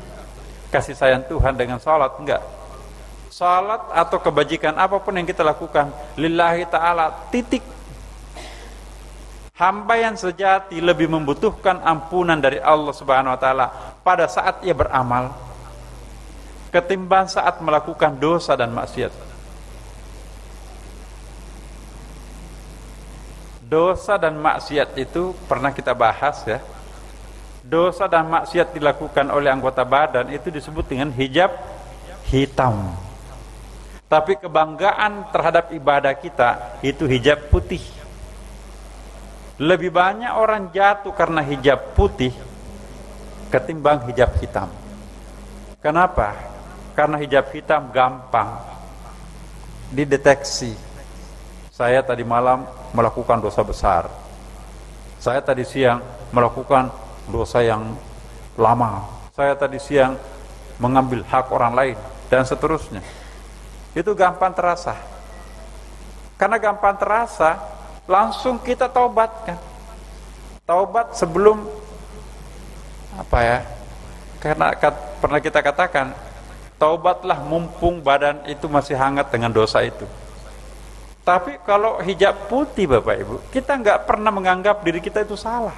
kasih sayang Tuhan dengan salat, enggak. Salat atau kebajikan apapun yang kita lakukan lillahi ta'ala, titik. Hamba yang sejati lebih membutuhkan ampunan dari Allah Subhanahu wa taala pada saat ia beramal ketimbang saat melakukan dosa dan maksiat. Dosa dan maksiat itu pernah kita bahas ya. Dosa dan maksiat dilakukan oleh anggota badan itu disebut dengan hijab hitam. Tapi kebanggaan terhadap ibadah kita itu hijab putih. Lebih banyak orang jatuh karena hijab putih ketimbang hijab hitam. Kenapa? Karena hijab hitam gampang dideteksi. Saya tadi malam melakukan dosa besar. Saya tadi siang melakukan dosa yang lama. Saya tadi siang mengambil hak orang lain dan seterusnya. Itu gampang terasa. Karena gampang terasa, langsung kita taubat kan. Taubat sebelum apa ya? Karena pernah kita katakan, taubatlah mumpung badan itu masih hangat dengan dosa itu. Tapi kalau hijab putih Bapak Ibu, kita nggak pernah menganggap diri kita itu salah.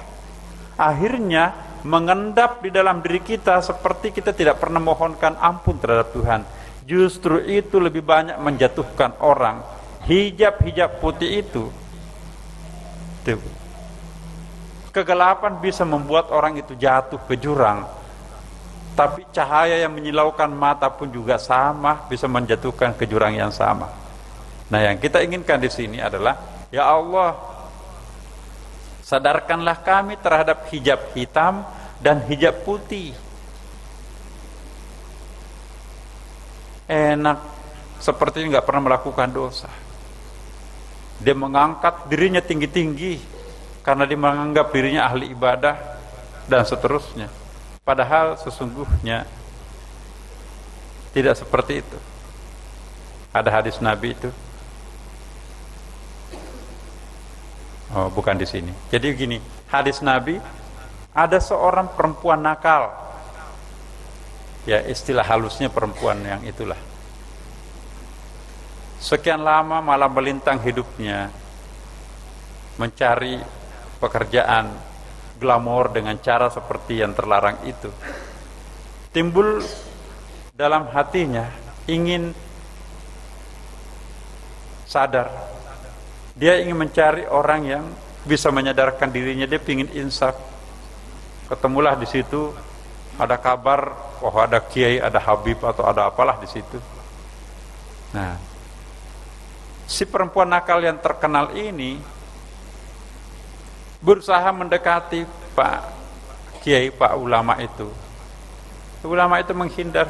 Akhirnya mengendap di dalam diri kita seperti kita tidak pernah mohonkan ampun terhadap Tuhan. Justru itu lebih banyak menjatuhkan orang. Hijab-hijab putih itu kegelapan bisa membuat orang itu jatuh ke jurang. Tapi cahaya yang menyilaukan mata pun juga sama, bisa menjatuhkan ke jurang yang sama. Nah, yang kita inginkan di sini adalah, ya Allah, sadarkanlah kami terhadap hijab hitam dan hijab putih. Enak seperti nggak pernah melakukan dosa. Dia mengangkat dirinya tinggi-tinggi karena dia menganggap dirinya ahli ibadah dan seterusnya. Padahal sesungguhnya tidak seperti itu. Ada hadis Nabi itu. Oh, bukan di sini. Jadi gini, hadis Nabi, ada seorang perempuan nakal. Ya, istilah halusnya perempuan yang itulah. Sekian lama malah melintang hidupnya mencari pekerjaan glamor dengan cara seperti yang terlarang itu. Timbul dalam hatinya ingin sadar. Dia ingin mencari orang yang bisa menyadarkan dirinya, dia ingin insaf. Ketemulah di situ, ada kabar, oh ada kiai, ada habib atau ada apalah di situ. Nah, si perempuan nakal yang terkenal ini berusaha mendekati Pak Kiai, Pak ulama itu. Ulama itu menghindar.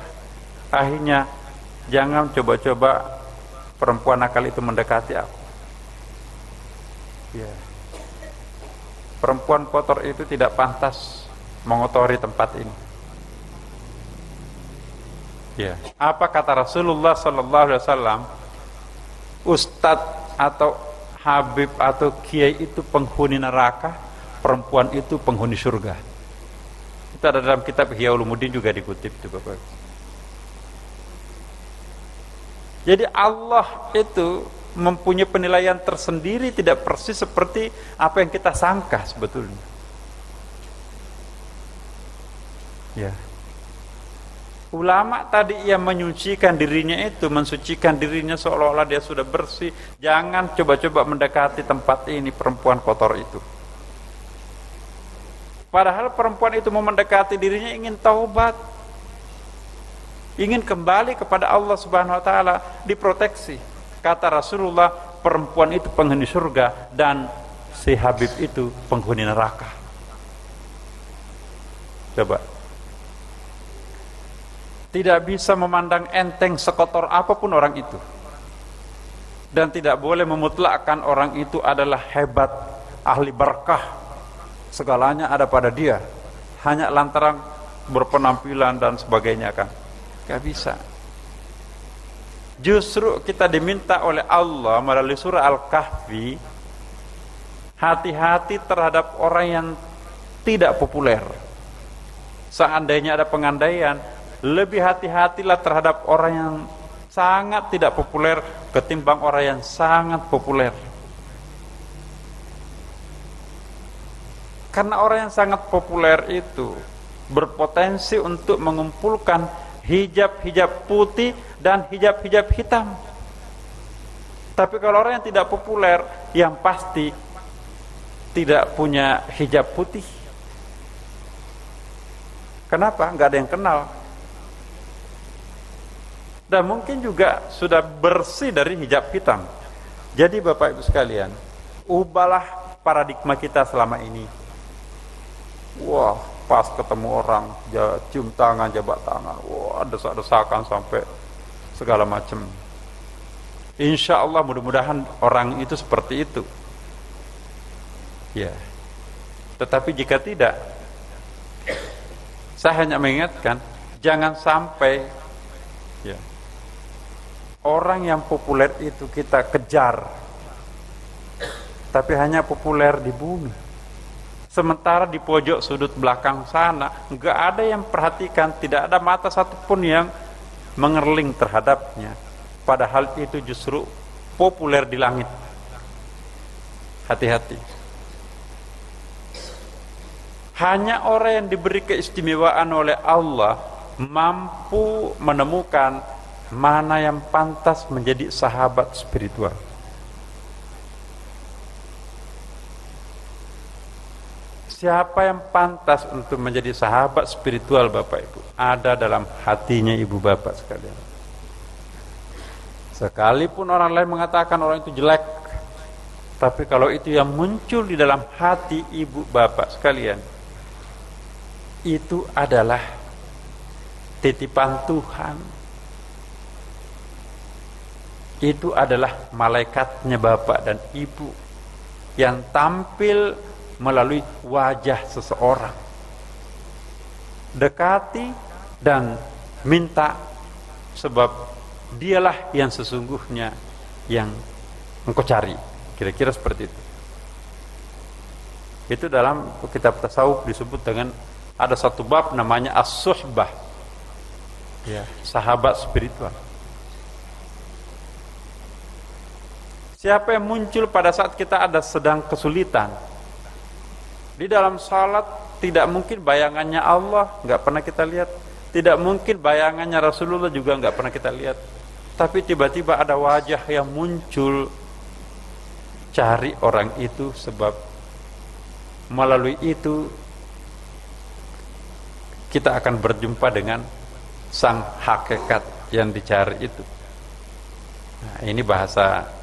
Akhirnya, jangan coba-coba perempuan nakal itu mendekati aku. Ya. Perempuan kotor itu tidak pantas mengotori tempat ini. Ya. Apa kata Rasulullah sallallahu alaihi wasallam? Ustadz atau habib atau kiai itu penghuni neraka, perempuan itu penghuni surga. Itu ada dalam kitab Ihya Ulumuddin juga dikutip itu Bapak. Jadi Allah itu mempunyai penilaian tersendiri, tidak persis seperti apa yang kita sangka sebetulnya. Ya. Ulama tadi yang menyucikan dirinya itu, mensucikan dirinya seolah-olah dia sudah bersih. Jangan coba-coba mendekati tempat ini, perempuan kotor itu. Padahal perempuan itu mau mendekati dirinya ingin taubat, ingin kembali kepada Allah Subhanahu wa taala, diproteksi. Kata Rasulullah, perempuan itu penghuni surga dan si Habib itu penghuni neraka. Coba. Tidak bisa memandang enteng sekotor apapun orang itu. Dan tidak boleh memutlakkan orang itu adalah hebat, ahli berkah, segalanya ada pada dia, hanya lantaran berpenampilan dan sebagainya, kan gak bisa. Justru kita diminta oleh Allah melalui surah Al-Kahfi, hati-hati terhadap orang yang tidak populer. Seandainya ada pengandaian, lebih hati-hatilah terhadap orang yang sangat tidak populer ketimbang orang yang sangat populer. Karena orang yang sangat populer itu berpotensi untuk mengumpulkan hijab-hijab putih dan hijab-hijab hitam. Tapi kalau orang yang tidak populer, yang pasti tidak punya hijab putih. Kenapa? Nggak ada yang kenal. Dan mungkin juga sudah bersih dari hijab hitam. Jadi Bapak Ibu sekalian, ubahlah paradigma kita selama ini. Wah, pas ketemu orang, cium tangan, jabat tangan, wah, desak-desakan sampai segala macam. Insya Allah mudah-mudahan orang itu seperti itu. Ya. Tetapi jika tidak, saya hanya mengingatkan, jangan sampai ya, orang yang populer itu kita kejar, tapi hanya populer di bumi. Sementara di pojok sudut belakang sana nggak ada yang perhatikan, tidak ada mata satupun yang mengerling terhadapnya. Padahal itu justru populer di langit. Hati-hati. Hanya orang yang diberi keistimewaan oleh Allah mampu menemukan mana yang pantas menjadi sahabat spiritual. Siapa yang pantas untuk menjadi sahabat spiritual Bapak Ibu? Ada dalam hatinya Ibu Bapak sekalian. Sekalipun orang lain mengatakan orang itu jelek, tapi kalau itu yang muncul di dalam hati Ibu Bapak sekalian, itu adalah titipan Tuhan. Itu adalah malaikatnya Bapak dan Ibu yang tampil melalui wajah seseorang. Dekati dan minta, sebab dialah yang sesungguhnya yang engkau cari. Kira-kira seperti itu. Itu dalam kitab tasawuf disebut dengan, ada satu bab namanya as-suhbah, ya, sahabat spiritual. Siapa yang muncul pada saat kita ada sedang kesulitan? Di dalam salat tidak mungkin bayangannya Allah nggak pernah kita lihat, tidak mungkin bayangannya Rasulullah juga nggak pernah kita lihat. Tapi tiba-tiba ada wajah yang muncul, cari orang itu, sebab melalui itu kita akan berjumpa dengan sang hakikat yang dicari itu. Nah, ini bahasa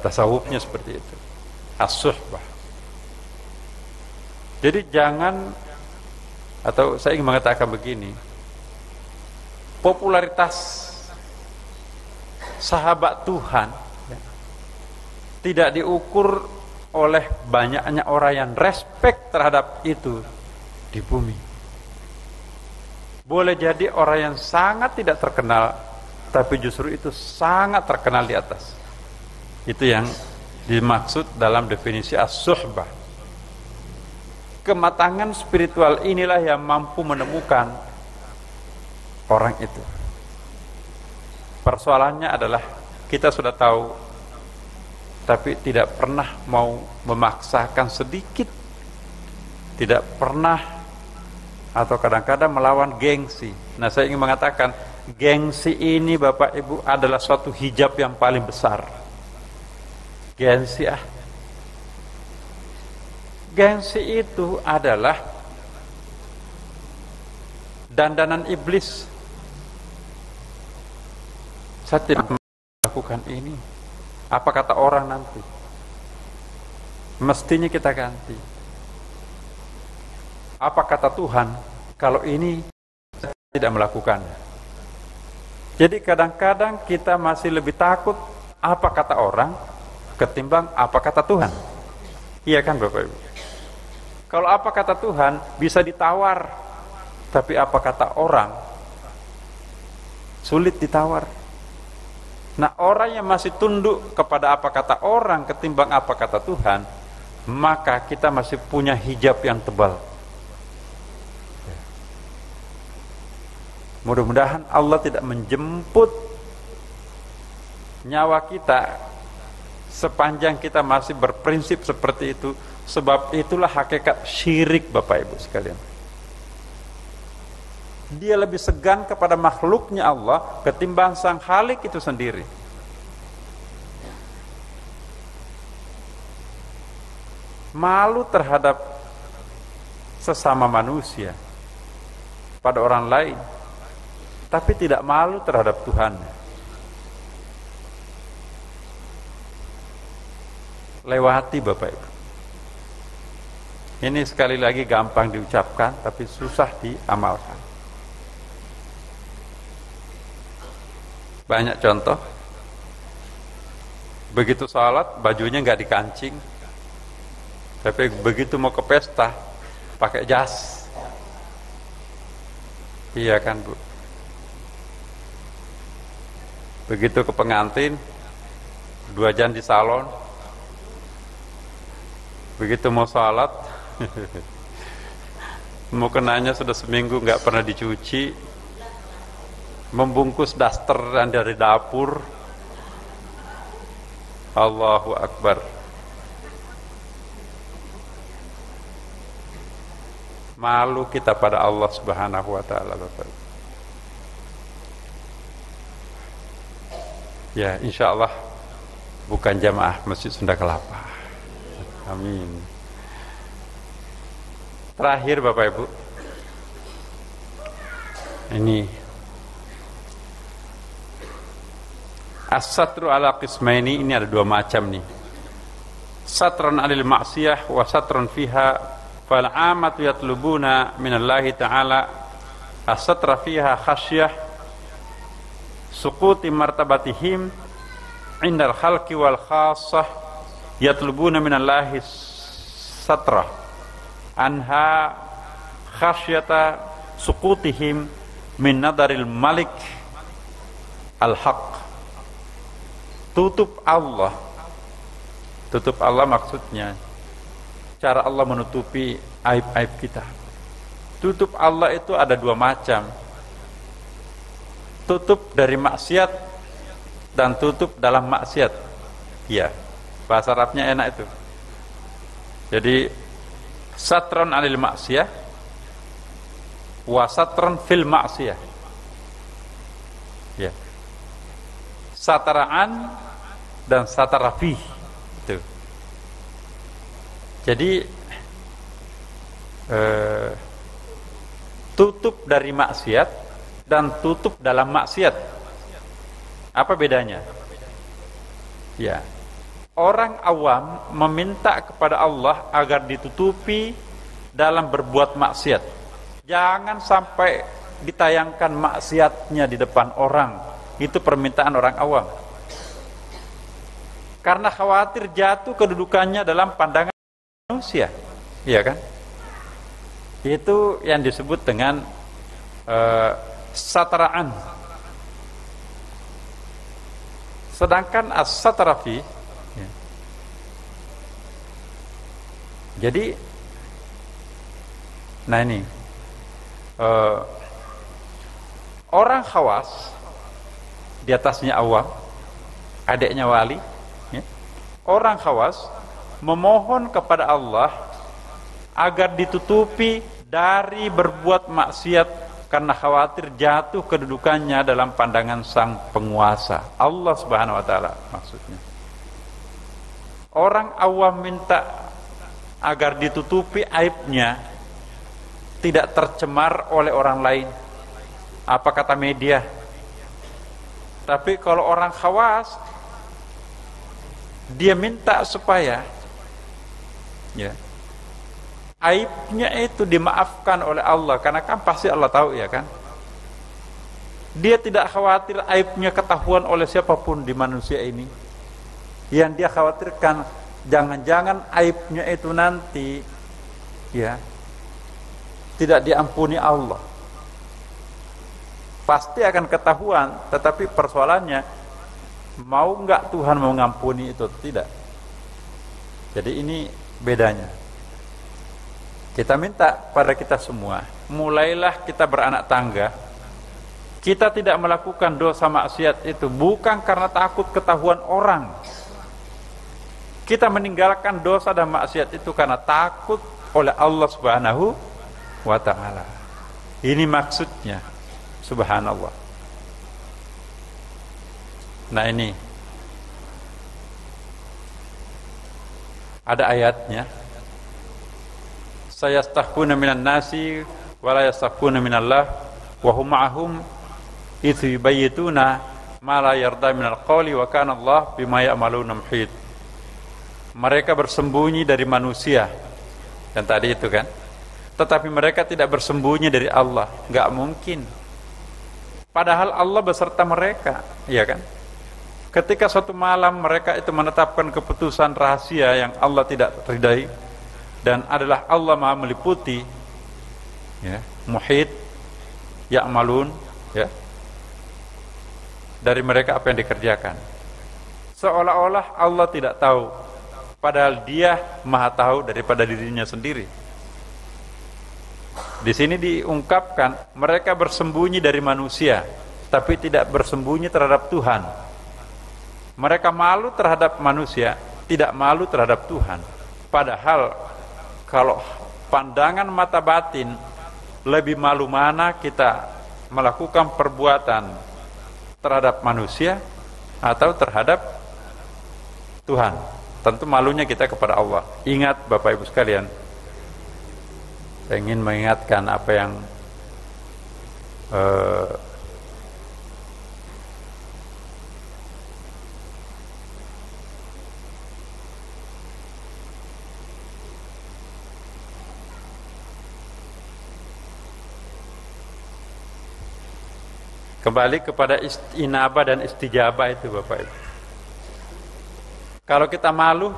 tasawufnya seperti itu, as-suhbah. Jadi jangan, atau saya ingin mengatakan begini, popularitas sahabat Tuhan ya, tidak diukur oleh banyaknya orang yang respect terhadap itu di bumi. Boleh jadi orang yang sangat tidak terkenal, tapi justru itu sangat terkenal di atas. Itu yang dimaksud dalam definisi as-suhbah. Kematangan spiritual inilah yang mampu menemukan orang itu. Persoalannya adalah kita sudah tahu, tapi tidak pernah mau memaksakan sedikit, tidak pernah, atau kadang-kadang melawan gengsi. Nah, saya ingin mengatakan, gengsi ini Bapak Ibu adalah suatu hijab yang paling besar. Gengsi Gengsi itu adalah dandanan iblis. Saya tidak melakukan ini. Apa kata orang nanti? Mestinya kita ganti. Apa kata Tuhan kalau ini saya tidak melakukannya? Jadi kadang-kadang kita masih lebih takut apa kata orang ketimbang apa kata Tuhan. Iya kan Bapak Ibu? Kalau apa kata Tuhan bisa ditawar, tapi apa kata orang sulit ditawar. Nah, orang yang masih tunduk kepada apa kata orang ketimbang apa kata Tuhan, maka kita masih punya hijab yang tebal. Mudah-mudahan Allah tidak menjemput nyawa kita sepanjang kita masih berprinsip seperti itu. Sebab itulah hakikat syirik, Bapak Ibu sekalian. Dia lebih segan kepada makhluknya Allah ketimbang sang Khalik itu sendiri. Malu terhadap sesama manusia pada orang lain, tapi tidak malu terhadap Tuhan. Lewati Bapak Ibu. Ini sekali lagi gampang diucapkan tapi susah diamalkan. Banyak contoh. Begitu sholat bajunya nggak dikancing, tapi begitu mau ke pesta pakai jas. Iya kan Bu? Begitu ke pengantin 2 jam di salon. Begitu mau sholat mau kenanya sudah seminggu nggak pernah dicuci, membungkus daster dari dapur. Allahu Akbar. Malu kita pada Allah Subhanahu wa taala, Bapak. Ya, insyaallah bukan jamaah Masjid Sunda Kelapa. Amin. Terakhir Bapak Ibu, ini as-satru ala qismaini, ini ada 2 macam nih. Satran alil ma'siyah wa satran fiha. Fal amatu yatlubuna minallahi ta'ala as-satra fiha khasyah suquti martabatihim indal khalqi wal khassah yatlubuna minallahi satra anha khasyata suqutihim min nadaril malik al-haq. Tutup Allah maksudnya cara Allah menutupi aib-aib kita. Tutup Allah itu ada 2 macam. Tutup dari maksiat dan tutup dalam maksiat. Iya, bahasa Arabnya enak itu. Jadi satron alil maksiyah wa satron fil maksiyah. Ya. Sataraan dan satara fih. Itu. Jadi tutup dari maksiat dan tutup dalam maksiat. Apa bedanya? Ya. Orang awam meminta kepada Allah agar ditutupi dalam berbuat maksiat. Jangan sampai ditayangkan maksiatnya di depan orang. Itu permintaan orang awam. Karena khawatir jatuh kedudukannya dalam pandangan manusia. Iya kan? Itu yang disebut dengan sataraan. Sedangkan as-satarafi, ya. Jadi nah ini orang khawas, di atasnya awam, adiknya wali, ya. Orang khawas memohon kepada Allah agar ditutupi dari berbuat maksiat karena khawatir jatuh kedudukannya dalam pandangan sang penguasa, Allah Subhanahu wa taala maksudnya. Orang awam minta agar ditutupi aibnya, tidak tercemar oleh orang lain. Apa kata media? Tapi kalau orang khawas, dia minta supaya aibnya itu dimaafkan oleh Allah, karena kan pasti Allah tahu ya kan. Dia tidak khawatir aibnya ketahuan oleh siapapun di manusia ini. Yang dia khawatirkan, jangan-jangan aibnya itu nanti tidak diampuni Allah. Pasti akan ketahuan, tetapi persoalannya mau enggak Tuhan mau mengampuni itu atau tidak. Jadi ini bedanya. Kita minta pada kita semua, mulailah kita beranak tangga. Kita tidak melakukan dosa maksiat itu bukan karena takut ketahuan orang. Kita meninggalkan dosa dan maksiat itu karena takut oleh Allah Subhanahu wa ta'ala. Ini maksudnya, subhanallah. Nah ini ada ayatnya, sayastahfuna minan nasi wala yastahfuna minallah wa hum ma'ahum idh yubayyituna ma la yarda minal qawli wa kana Allah bima ya'maluna muhit. Mereka bersembunyi dari manusia, dan tadi itu kan, tetapi mereka tidak bersembunyi dari Allah. Enggak mungkin. Padahal Allah beserta mereka, ya kan? Ketika suatu malam mereka itu menetapkan keputusan rahasia yang Allah tidak ridai, dan adalah Allah Maha meliputi, muhit, ya'malun, dari mereka apa yang dikerjakan. Seolah-olah Allah tidak tahu, padahal Dia Maha tahu daripada dirinya sendiri. Di sini diungkapkan mereka bersembunyi dari manusia, tapi tidak bersembunyi terhadap Tuhan. Mereka malu terhadap manusia, tidak malu terhadap Tuhan. Padahal kalau pandangan mata batin, lebih malu mana kita melakukan perbuatan terhadap manusia atau terhadap Tuhan? Tentu malunya kita kepada Allah. Ingat Bapak Ibu sekalian, saya ingin mengingatkan apa yang kembali kepada inabah dan istijabah itu Bapak Ibu. Kalau kita malu,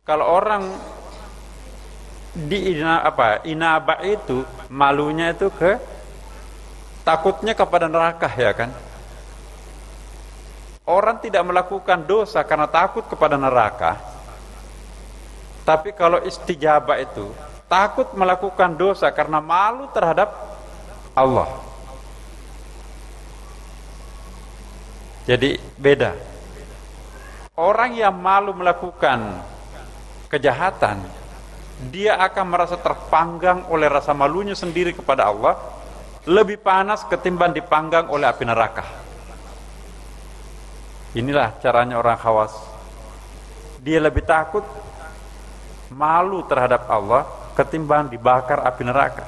kalau orang di inabah itu malunya itu takutnya kepada neraka, ya kan? Orang tidak melakukan dosa karena takut kepada neraka. Tapi kalau istijabah itu takut melakukan dosa karena malu terhadap Allah. Jadi beda. Orang yang malu melakukan kejahatan, dia akan merasa terpanggang oleh rasa malunya sendiri kepada Allah, lebih panas ketimbang dipanggang oleh api neraka. Inilah caranya orang khawas. Dia lebih takut malu terhadap Allah ketimbang dibakar api neraka.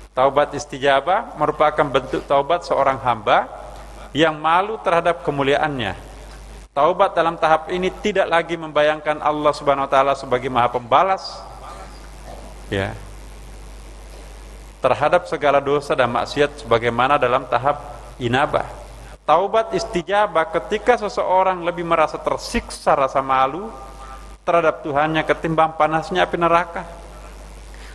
Taubat istijabah merupakan bentuk taubat seorang hamba yang malu terhadap kemuliaannya. Taubat dalam tahap ini tidak lagi membayangkan Allah Subhanahu wa taala sebagai Maha Pembalas terhadap segala dosa dan maksiat sebagaimana dalam tahap inabah. Taubat istijabah ketika seseorang lebih merasa tersiksa rasa malu terhadap Tuhannya ketimbang panasnya api neraka.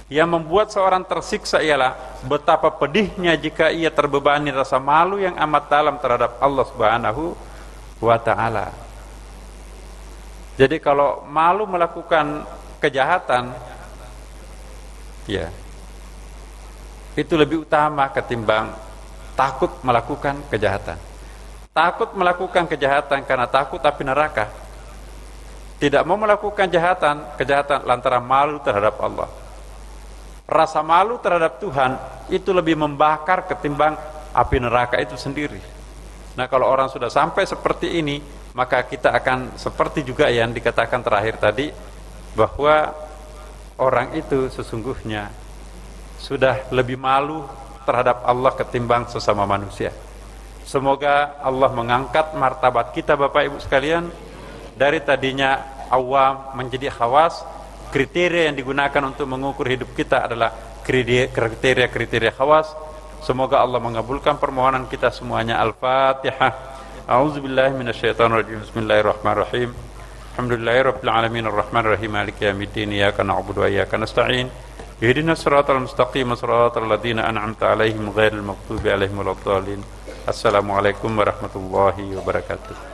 Yang membuat seorang tersiksa ialah betapa pedihnya jika ia terbebani rasa malu yang amat dalam terhadap Allah Subhanahu wa ta'ala. Jadi kalau malu melakukan kejahatan, itu lebih utama ketimbang takut melakukan kejahatan. Takut melakukan kejahatan karena takut api neraka. Tidak mau melakukan kejahatan lantaran malu terhadap Allah. Rasa malu terhadap Tuhan itu lebih membakar ketimbang api neraka itu sendiri. Nah, kalau orang sudah sampai seperti ini, maka kita akan seperti juga yang dikatakan terakhir tadi, bahwa orang itu sesungguhnya sudah lebih malu terhadap Allah ketimbang sesama manusia. Semoga Allah mengangkat martabat kita Bapak Ibu sekalian, dari tadinya awam menjadi khawas. Kriteria yang digunakan untuk mengukur hidup kita adalah kriteria khawas. Semoga Allah mengabulkan permohonan kita semuanya. Al-Fatihah. A'udzubillahi minasyaitonirrajim. Bismillahirrahmanirrahim. Alhamdulillahirabbil alamin arrahmanirrahim maliki yaumiddin iyyaka na'budu wa iyyaka nasta'in. Ihdinas siratal mustaqim siratal ladzina an'amta 'alaihim ghairil maghdubi 'alaihim waladdallin. Assalamualaikum warahmatullahi wabarakatuh.